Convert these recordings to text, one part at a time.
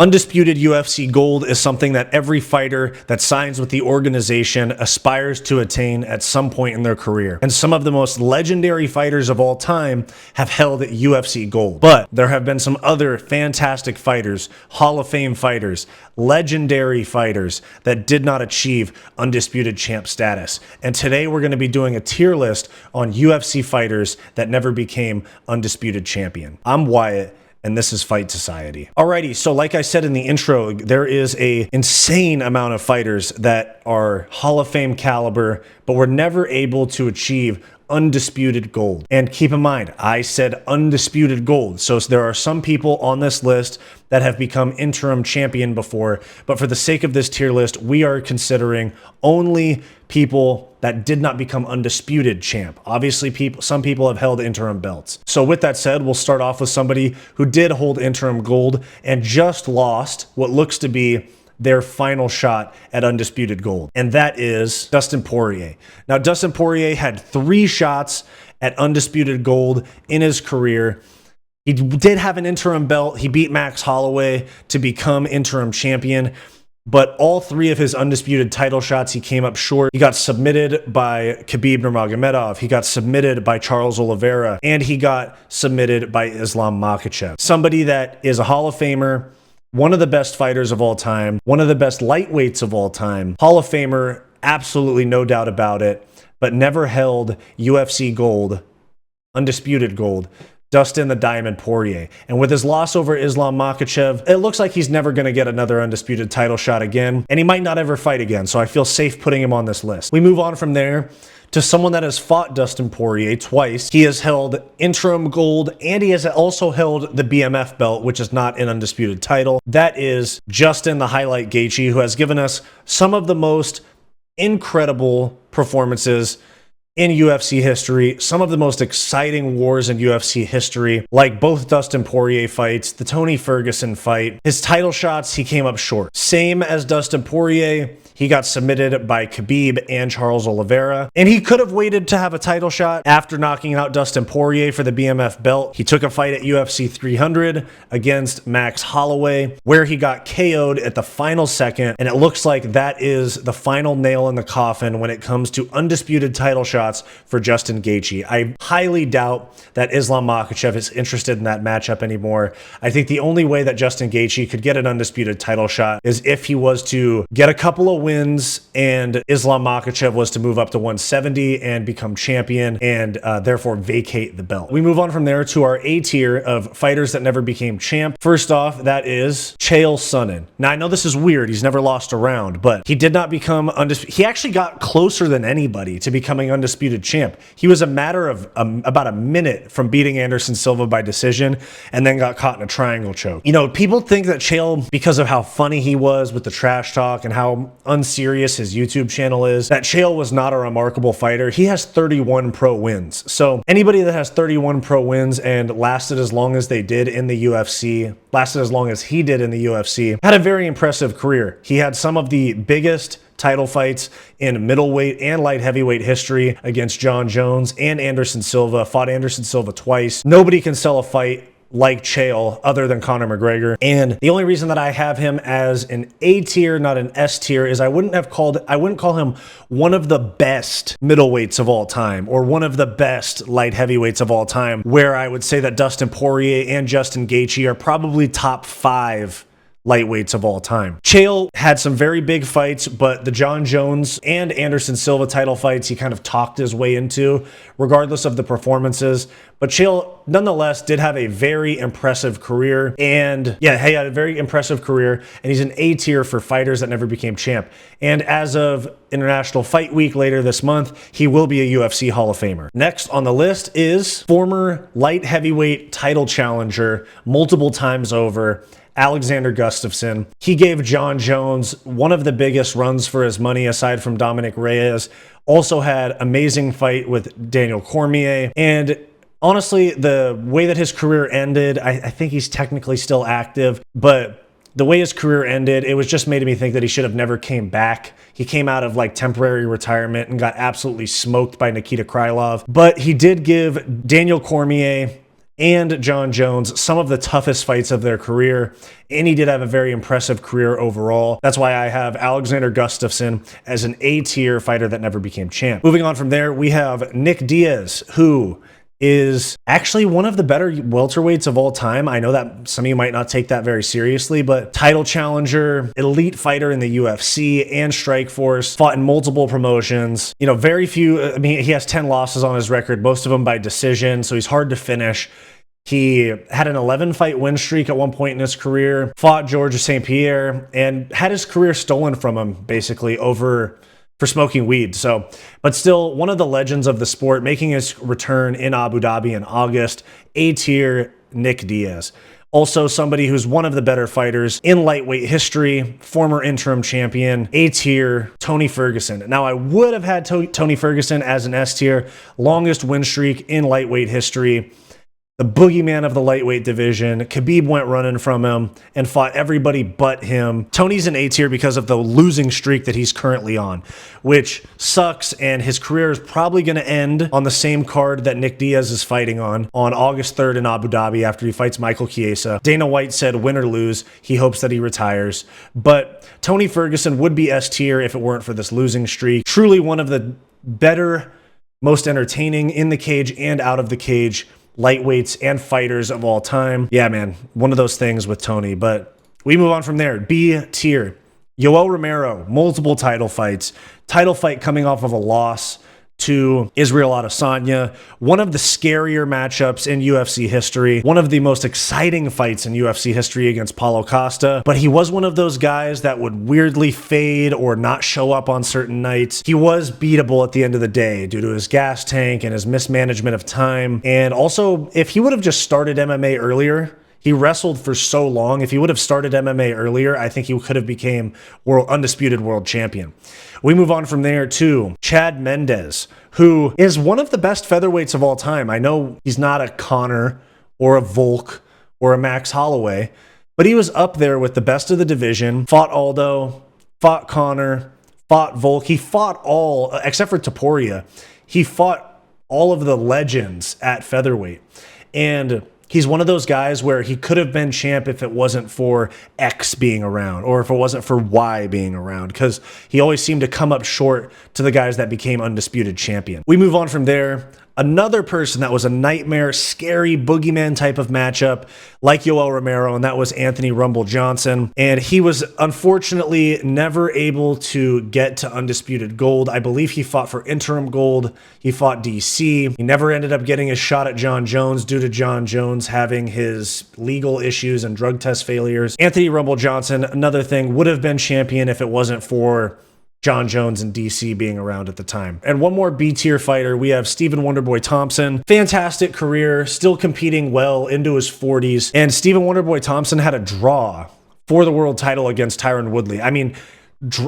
Undisputed UFC gold is something that every fighter that signs with the organization aspires to attain at some point in their career. And some of the most legendary fighters of all time have held UFC gold. But there have been some other fantastic fighters, Hall of Fame fighters, legendary fighters that did not achieve undisputed champ status. And today we're going to be doing a tier list on UFC fighters that never became undisputed champion. I'm Wyatt, and this is Fight Society. Alrighty, so like I said in the intro, there is an insane amount of fighters that are Hall of Fame caliber, but were never able to achieve undisputed gold. And keep in mind, I said undisputed gold. So there are some people on this list that have become interim champion before, but for the sake of this tier list, we are considering only people that did not become undisputed champ. Obviously, some people have held interim belts. So with that said, we'll start off with somebody who did hold interim gold and just lost what looks to be their final shot at undisputed gold. And that is Dustin Poirier. Now, Dustin Poirier had 3 shots at undisputed gold in his career. He did have an interim belt. He beat Max Holloway to become interim champion. But all 3 of his undisputed title shots, he came up short. He got submitted by Khabib Nurmagomedov. He got submitted by Charles Oliveira. And he got submitted by Islam Makhachev. Somebody that is a Hall of Famer, one of the best fighters of all time, one of the best lightweights of all time, Hall of Famer, absolutely no doubt about it, but never held UFC gold, undisputed gold. Dustin the Diamond Poirier. And with his loss over Islam Makhachev, it looks like he's never going to get another undisputed title shot again, and he might not ever fight again, so I feel safe putting him on this list. We move on from there to someone that has fought Dustin Poirier twice. He has held interim gold, and he has also held the BMF belt, which is not an undisputed title. That is Justin the Highlight Gaethje, who has given us some of the most incredible performances in UFC history, some of the most exciting wars in UFC history, like both Dustin Poirier fights, the Tony Ferguson fight. His title shots, he came up short. Same as Dustin Poirier, he got submitted by Khabib and Charles Oliveira, and he could have waited to have a title shot after knocking out Dustin Poirier for the BMF belt. He took a fight at UFC 300 against Max Holloway, where he got KO'd at the final second, and it looks like that is the final nail in the coffin when it comes to undisputed title shots for Justin Gaethje. I highly doubt that Islam Makhachev is interested in that matchup anymore. I think the only way that Justin Gaethje could get an undisputed title shot is if he was to get a couple of wins and Islam Makhachev was to move up to 170 and become champion and therefore vacate the belt. We move on from there to our A tier of fighters that never became champ. First off, that is Chael Sonnen. Now, I know this is weird. He's never lost a round, but he did not become undisputed. He actually got closer than anybody to becoming undisputed champ. He was a matter of about a minute from beating Anderson Silva by decision and then got caught in a triangle choke. You know, people think that Chael, because of how funny he was with the trash talk and how unserious his YouTube channel is, that Chael was not a remarkable fighter. He has 31 pro wins. So anybody that has 31 pro wins and lasted as long as they did in the UFC, lasted as long as he did in the UFC, had a very impressive career. He had some of the biggest title fights in middleweight and light heavyweight history against Jon Jones and Anderson Silva, fought Anderson Silva twice. Nobody can sell a fight like Chael other than Conor McGregor. And the only reason that I have him as an A tier, not an S tier, is I wouldn't call him one of the best middleweights of all time or one of the best light heavyweights of all time, where I would say that Dustin Poirier and Justin Gaethje are probably top 5 lightweights of all time. Chael had some very big fights, but the Jon Jones and Anderson Silva title fights, he kind of talked his way into, regardless of the performances. But Chael, nonetheless, did have a very impressive career. And yeah, he had a very impressive career. And he's an A tier for fighters that never became champ. And as of International Fight Week later this month, he will be a UFC Hall of Famer. Next on the list is former light heavyweight title challenger multiple times over, Alexander Gustafsson. He gave Jon Jones one of the biggest runs for his money aside from Dominic Reyes. Also had amazing fight with Daniel Cormier. And honestly, the way that his career ended, I think he's technically still active, but the way his career ended, it was just made me think that he should have never came back. He came out of like temporary retirement and got absolutely smoked by Nikita Krylov. But he did give Daniel Cormier and John Jones, some of the toughest fights of their career. And he did have a very impressive career overall. That's why I have Alexander Gustafsson as an A-tier fighter that never became champ. Moving on from there, we have Nick Diaz, who is actually one of the better welterweights of all time. I know that some of you might not take that very seriously, but title challenger, elite fighter in the UFC and Strikeforce, fought in multiple promotions. You know, very few, I mean, he has 10 losses on his record, most of them by decision, so he's hard to finish. He had an 11-fight win streak at one point in his career, fought Georges St. Pierre, and had his career stolen from him, basically, for smoking weed. So, but still one of the legends of the sport, making his return in Abu Dhabi in August, A-tier Nick Diaz. Also somebody who's one of the better fighters in lightweight history, former interim champion, A-tier Tony Ferguson. Now, I would have had Tony Ferguson as an S-tier, longest win streak in lightweight history. The boogeyman of the lightweight division. Khabib went running from him and fought everybody but him. Tony's an A-tier because of the losing streak that he's currently on, which sucks, and his career is probably going to end on the same card that Nick Diaz is fighting on August 3rd in Abu Dhabi after he fights Michael Chiesa. Dana White said win or lose, he hopes that he retires. But Tony Ferguson would be S-tier if it weren't for this losing streak. Truly one of the better, most entertaining in the cage and out of the cage lightweights and fighters of all time. Yeah, man, one of those things with Tony. But we move on from there. B tier. Yoel Romero, multiple title fights. Title fight coming off of a loss to Israel Adesanya. One of the scarier matchups in UFC history. One of the most exciting fights in UFC history against Paulo Costa. But he was one of those guys that would weirdly fade or not show up on certain nights. He was beatable at the end of the day due to his gas tank and his mismanagement of time. And also, if he would have just started MMA earlier, he wrestled for so long. If he would have started MMA earlier, I think he could have became undisputed world champion. We move on from there to Chad Mendes, who is one of the best featherweights of all time. I know he's not a Conor or a Volk or a Max Holloway, but he was up there with the best of the division. Fought Aldo, fought Conor, fought Volk. He fought all, except for Poirier, he fought all of the legends at featherweight. And he's one of those guys where he could have been champ if it wasn't for X being around or if it wasn't for Y being around, because he always seemed to come up short to the guys that became undisputed champion. We move on from there. Another person that was a nightmare, scary, boogeyman type of matchup like Yoel Romero, and that was Anthony Rumble Johnson. And he was unfortunately never able to get to undisputed gold. I believe he fought for interim gold. He fought DC. He never ended up getting his shot at John Jones due to John Jones having his legal issues and drug test failures. Anthony Rumble Johnson, another thing, would have been champion if it wasn't for John Jones and DC being around at the time. And one more B-tier fighter, we have Stephen Wonderboy Thompson. Fantastic career, still competing well into his 40s. And Stephen Wonderboy Thompson had a draw for the world title against Tyron Woodley. I mean,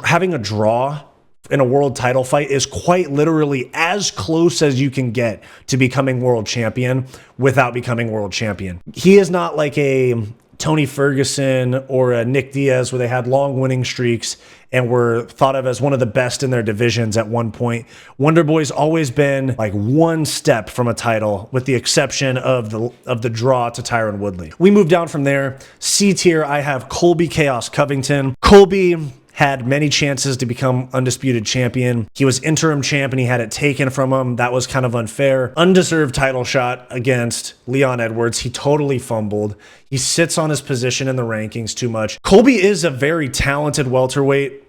having a draw in a world title fight is quite literally as close as you can get to becoming world champion without becoming world champion. He is not like a Tony Ferguson or a Nick Diaz where they had long winning streaks and were thought of as one of the best in their divisions at one point. Wonderboy's always been like one step from a title, with the exception of the draw to Tyron Woodley. We move down from there. C tier, I have Colby Chaos Covington. Colby had many chances to become undisputed champion. He was interim champ and he had it taken from him. That was kind of unfair. Undeserved title shot against Leon Edwards. He totally fumbled. He sits on his position in the rankings too much. Colby is a very talented welterweight,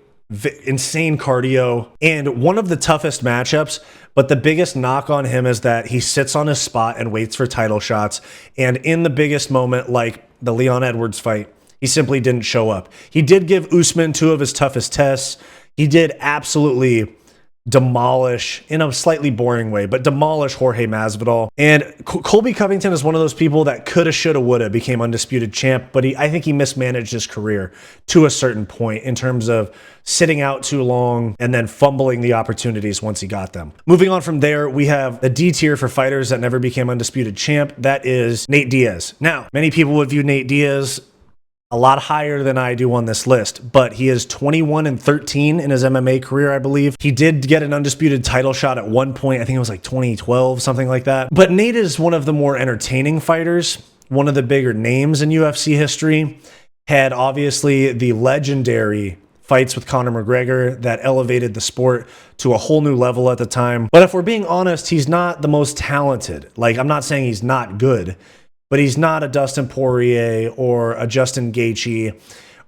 insane cardio, and one of the toughest matchups. But the biggest knock on him is that he sits on his spot and waits for title shots. And in the biggest moment, like the Leon Edwards fight, he simply didn't show up. He did give Usman two of his toughest tests. He did absolutely demolish, in a slightly boring way, but demolish Jorge Masvidal. And Colby Covington is one of those people that coulda, shoulda, woulda became undisputed champ, but I think he mismanaged his career to a certain point in terms of sitting out too long and then fumbling the opportunities once he got them. Moving on from there, we have the D tier for fighters that never became undisputed champ. That is Nate Diaz. Now, many people would view Nate Diaz a lot higher than I do on this list, but he is 21-13 in his MMA career, I believe. He did get an undisputed title shot at one point. I think it was like 2012, something like that. But Nate is one of the more entertaining fighters, one of the bigger names in UFC history. Had obviously the legendary fights with Conor McGregor that elevated the sport to a whole new level at the time. But if we're being honest, he's not the most talented. Like, I'm not saying he's not good, but he's not a Dustin Poirier or a Justin Gaethje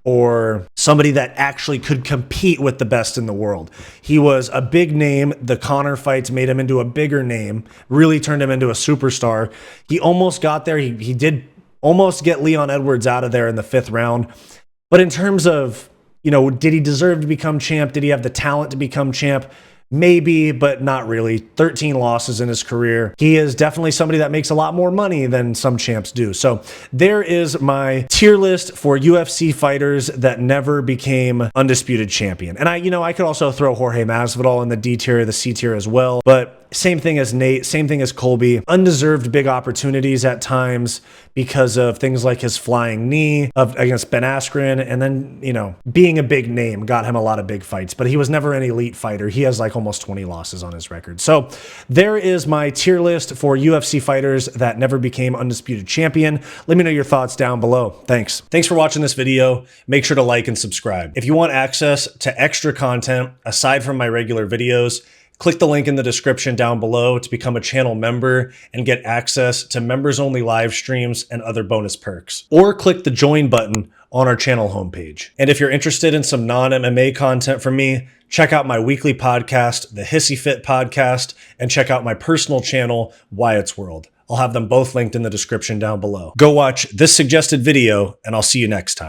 or somebody that actually could compete with the best in the world. He was a big name. The Conor fights made him into a bigger name, really turned him into a superstar. He almost got there. He did almost get Leon Edwards out of there in the 5th round. But in terms of, you know, did he deserve to become champ? Did he have the talent to become champ? Maybe, but not really. 13 losses in his career. He is definitely somebody that makes a lot more money than some champs do. So there is my tier list for UFC fighters that never became undisputed champion. And I could also throw Jorge Masvidal in the D tier, the C tier as well. But same thing as Nate, same thing as Colby. Undeserved big opportunities at times because of things like his flying knee against Ben Askren, and then, you know, being a big name got him a lot of big fights, but he was never an elite fighter. He has like almost 20 losses on his record. So there is my tier list for UFC fighters that never became undisputed champion. Let me know your thoughts down below. Thanks. Thanks for watching this video. Make sure to like and subscribe. If you want access to extra content aside from my regular videos, click the link in the description down below to become a channel member and get access to members-only live streams and other bonus perks. Or click the join button on our channel homepage. And if you're interested in some non-MMA content from me, check out my weekly podcast, the Hissyfit podcast, and check out my personal channel, Wyatt's World. I'll have them both linked in the description down below. Go watch this suggested video, and I'll see you next time.